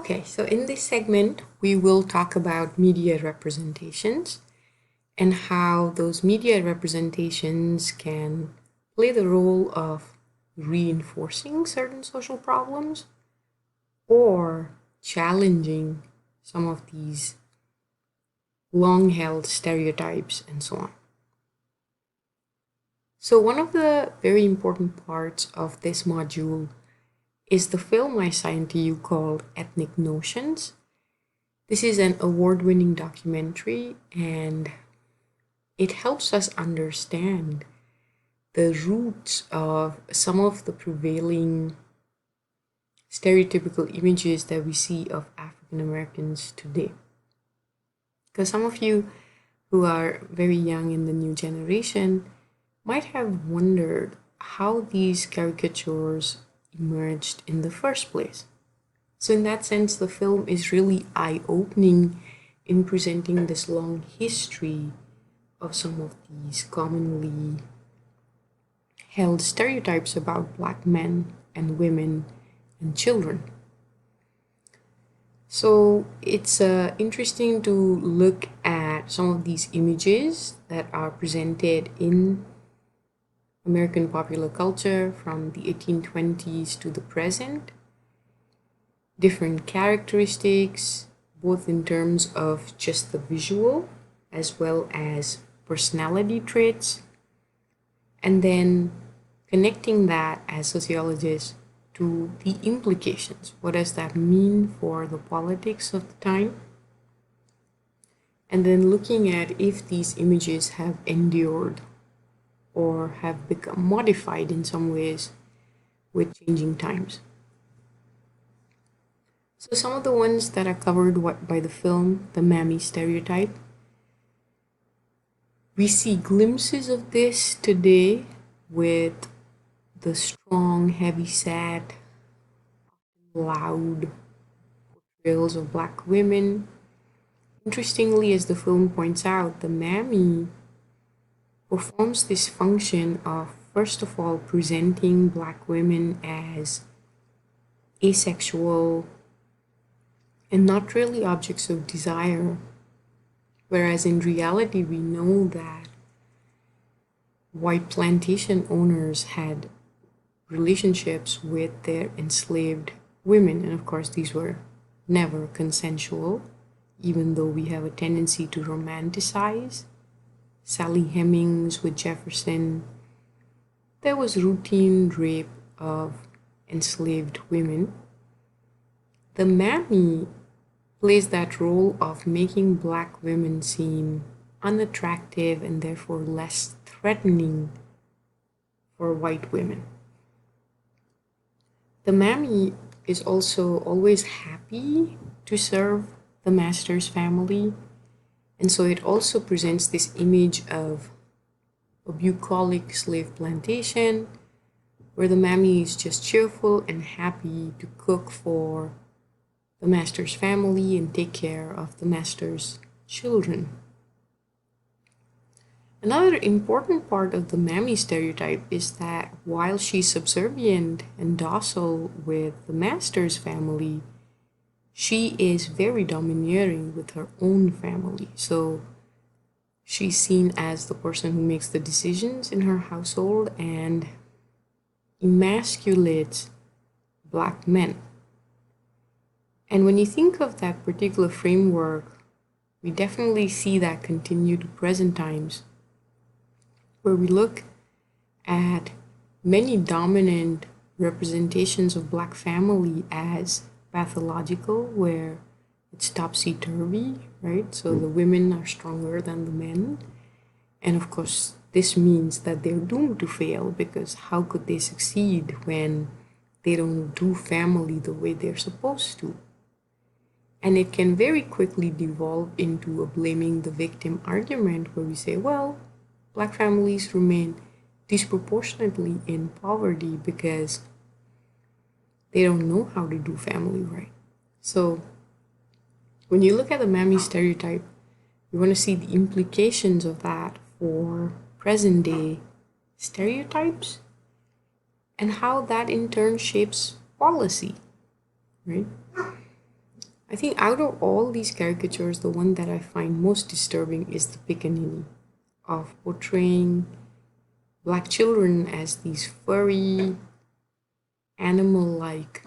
Okay, so in this segment, we will talk about media representations and how those media representations can play the role of reinforcing certain social problems or challenging some of these long held stereotypes and so on. So, one of the very important parts of this module is the film I assigned to you called Ethnic Notions. This is an award winning documentary and it helps us understand the roots of some of the prevailing stereotypical images that we see of African Americans today. Because some of you who are very young in the new generation might have wondered how these caricatures emerged in the first place. So, in that sense, the film is really eye opening in presenting this long history of some of these commonly held stereotypes about Black men and women and children. So, it's interesting to look at some of these images that are presented in American popular culture from the 1820s to the present. Different characteristics, both in terms of just the visual as well as personality traits, and then connecting that as sociologists to the implications. What does that mean for the politics of the time? And then looking at if these images have endured or have become modified in some ways with changing times. So some of the ones that are covered by the film, the Mammy stereotype, we see glimpses of this today with the strong, heavy-set, loud portrayals of Black women. Interestingly, as the film points out, the Mammy performs this function of, first of all, presenting Black women as asexual and not really objects of desire, whereas in reality, we know that white plantation owners had relationships with their enslaved women, and of course, these were never consensual, even though we have a tendency to romanticize Sally Hemings with Jefferson. There was routine rape of enslaved women. The Mammy plays that role of making Black women seem unattractive and therefore less threatening for white women. The Mammy is also always happy to serve the master's family. And so it also presents this image of a bucolic slave plantation where the Mammy is just cheerful and happy to cook for the master's family and take care of the master's children. Another important part of the Mammy stereotype is that while she's subservient and docile with the master's family, she is very domineering with her own family. So she's seen as the person who makes the decisions in her household and emasculates Black men. And when you think of that particular framework, we definitely see that continue to present times, where we look at many dominant representations of Black family as pathological, where it's topsy-turvy, right? So the women are stronger than the men. And of course, this means that they're doomed to fail, because how could they succeed when they don't do family the way they're supposed to? And it can very quickly devolve into a blaming the victim argument, where we say, well, Black families remain disproportionately in poverty because they don't know how to do family right. So when you look at the Mammy stereotype, you want to see the implications of that for present day stereotypes and how that in turn shapes policy, right? I think out of all these caricatures, the one that I find most disturbing is the Pickaninny, of portraying black children as these furry, animal-like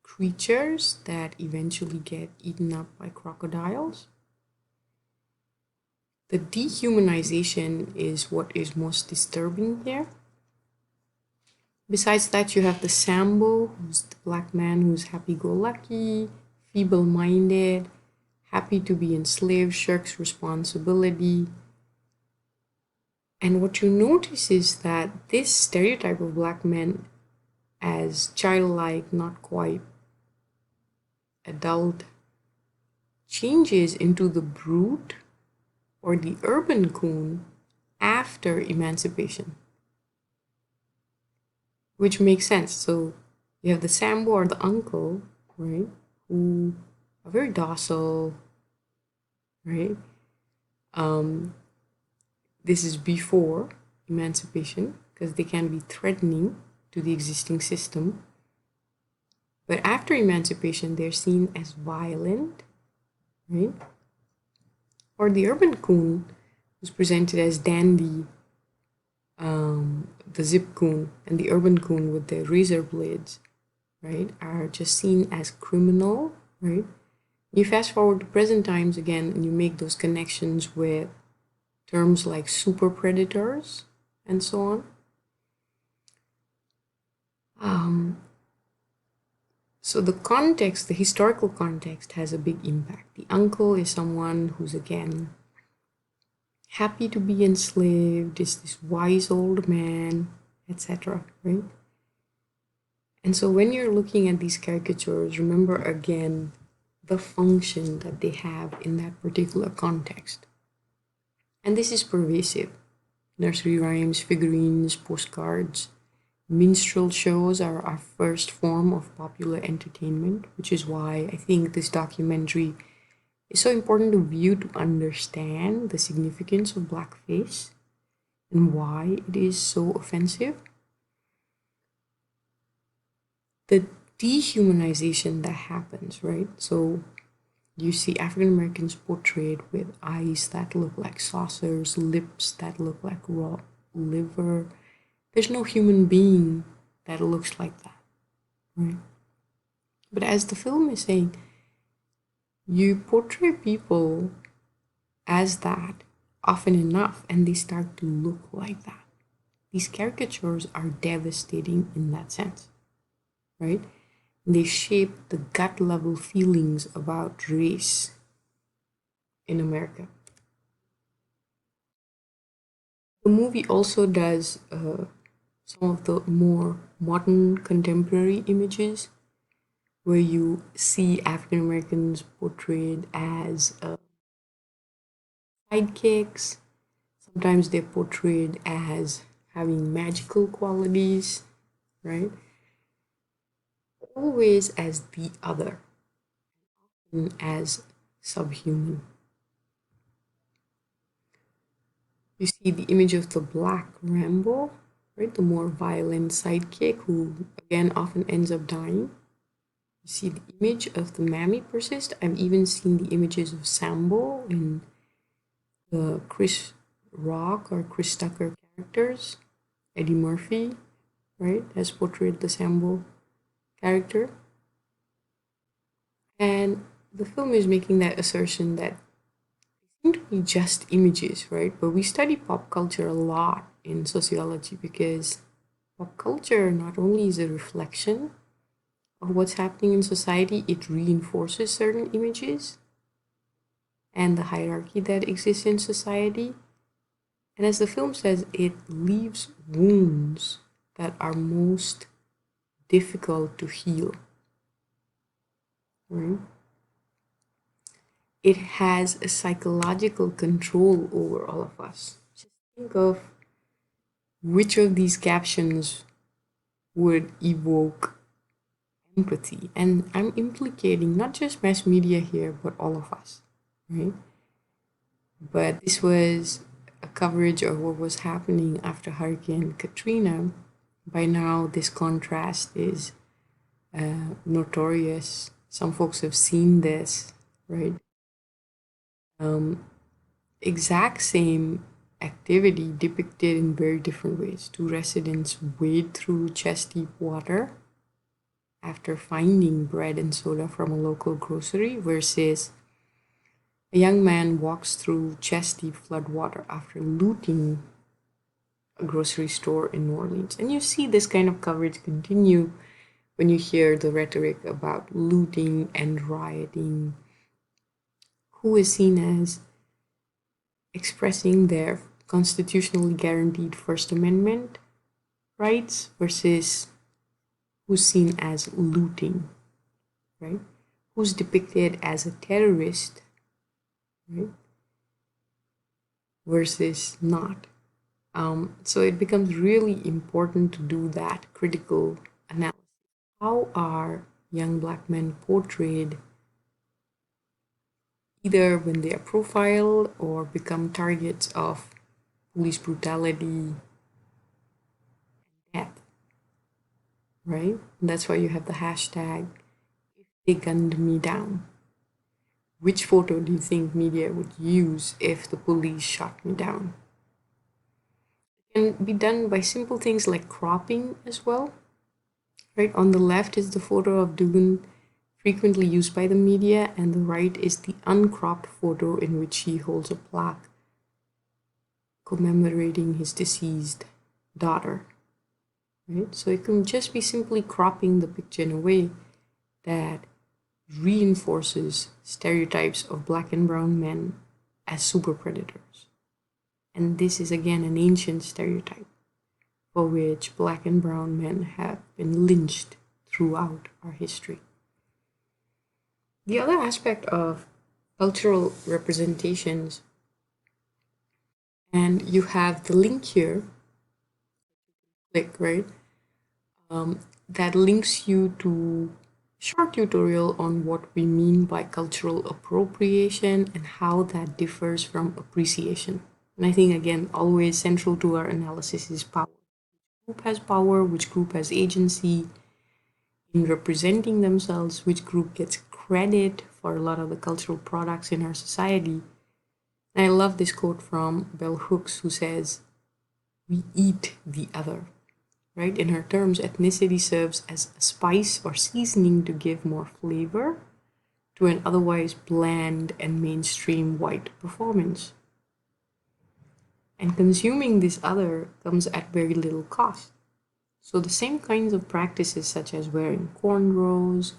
creatures that eventually get eaten up by crocodiles. The dehumanization is what is most disturbing here. Besides that, you have the Sambo, who's the black man who's happy-go-lucky, feeble-minded, happy to be enslaved, shirks responsibility. And what you notice is that this stereotype of black men as childlike, not quite adult, changes into the brute or the urban coon after emancipation, which makes sense. So you have the Sambo or the uncle, right, who are very docile, right? This is before emancipation because they can be threatening to the existing system. But after emancipation, they're seen as violent, right? Or the urban coon, who's presented as dandy, the zip coon and the urban coon with the razor blades, right, are just seen as criminal, right? You fast forward to present times again, and you make those connections with terms like super predators and so on. So the context, the historical context, has a big impact. The uncle is someone who's, again, happy to be enslaved, is this wise old man, etc., right? And so when you're looking at these caricatures, remember again the function that they have in that particular context. And this is pervasive. Nursery rhymes, figurines, postcards, minstrel shows are our first form of popular entertainment, which is why I think this documentary is so important to view to understand the significance of blackface and why it is so offensive. The dehumanization that happens, right? So you see African Americans portrayed with eyes that look like saucers, lips that look like raw liver. There's no human being that looks like that, right? But as the film is saying, you portray people as that often enough, and they start to look like that. These caricatures are devastating in that sense, right? They shape the gut level feelings about race in America. The movie also does some of the more modern contemporary images where you see African Americans portrayed as sidekicks. Sometimes they're portrayed as having magical qualities, right? Always as the other, and as subhuman. You see the image of the black Rambo, right? The more violent sidekick who, again, often ends up dying. You see the image of the Mammy persist. I've even seen the images of Sambo in the Chris Rock or Chris Tucker characters. Eddie Murphy, right, has portrayed the Sambo character. And the film is making that assertion that seem to be just images, right? But we study pop culture a lot in sociology because pop culture not only is a reflection of what's happening in society, it reinforces certain images and the hierarchy that exists in society. And as the film says, it leaves wounds that are most difficult to heal, right? It has a psychological control over all of us. Just think of which of these captions would evoke empathy. And I'm implicating not just mass media here, but all of us, right? But this was a coverage of what was happening after Hurricane Katrina. By now, this contrast is notorious Some folks have seen this, right? Exact same activity depicted in very different ways. Two residents wade through chest deep water after finding bread and soda from a local grocery versus a young man walks through chest deep flood water after looting a grocery store in New Orleans. And you see this kind of coverage continue when you hear the rhetoric about looting and rioting. Who is seen as expressing their constitutionally guaranteed First Amendment rights versus who's seen as looting, right? Who's depicted as a terrorist, right? Versus not. So it becomes really important to do that critical analysis. How are young Black men portrayed either when they are profiled or become targets of police brutality, death, right? And that's why you have the hashtag, if they gunned me down. Which photo do you think media would use if the police shot me down? It can be done by simple things like cropping as well. Right on the left is the photo of Dugan, frequently used by the media, and the right is the uncropped photo in which he holds a plaque commemorating his deceased daughter. Right? So it can just be simply cropping the picture in a way that reinforces stereotypes of Black and brown men as super predators. And this is again an ancient stereotype for which Black and brown men have been lynched throughout our history. The other aspect of cultural representations, and you have the link here, click, right? That links you to a short tutorial on what we mean by cultural appropriation and how that differs from appreciation. And I think, again, always central to our analysis is power. Which group has power, which group has agency in representing themselves, which group gets credit for a lot of the cultural products in our society. And I love this quote from Bell Hooks, who says, "We eat the other." Right? In her terms, ethnicity serves as a spice or seasoning to give more flavor to an otherwise bland and mainstream white performance. And consuming this other comes at very little cost. So the same kinds of practices, such as wearing cornrows,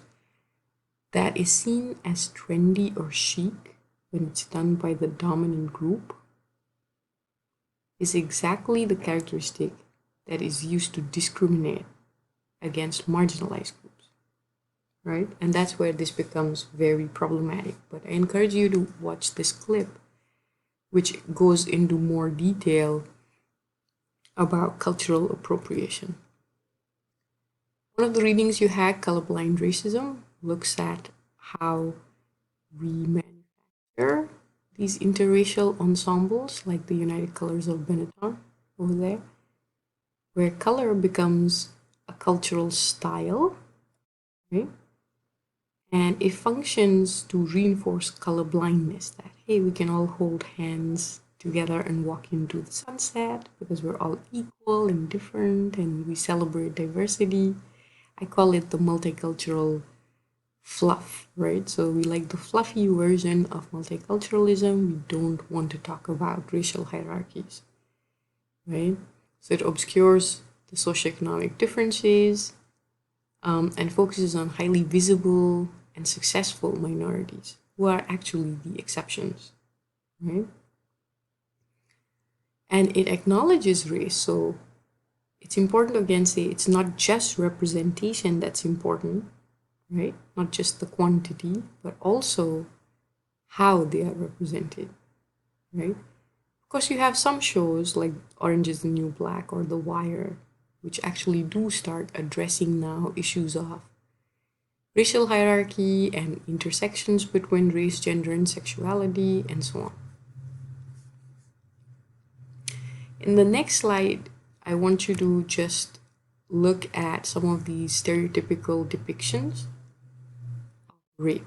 that is seen as trendy or chic when it's done by the dominant group, is exactly the characteristic that is used to discriminate against marginalized groups, right? And that's where this becomes very problematic. But I encourage you to watch this clip, which goes into more detail about cultural appropriation. One of the readings you had, Colorblind Racism, looks at how we manufacture these interracial ensembles, like the United Colors of Benetton over there, where color becomes a cultural style, right? And it functions to reinforce color blindness, that, hey, we can all hold hands together and walk into the sunset because we're all equal and different and we celebrate diversity. I call it the multicultural fluff, right? So we like the fluffy version of multiculturalism. We don't want to talk about racial hierarchies, right? So it obscures the socioeconomic differences and focuses on highly visible and successful minorities who are actually the exceptions, right? And it acknowledges race. So it's important to again say it's not just representation that's important, right? Not just the quantity, but also how they are represented, right? Of course, you have some shows like Orange is the New Black or The Wire, which actually do start addressing now issues of racial hierarchy and intersections between race, gender, and sexuality, and so on. In the next slide, I want you to just look at some of these stereotypical depictions of rape.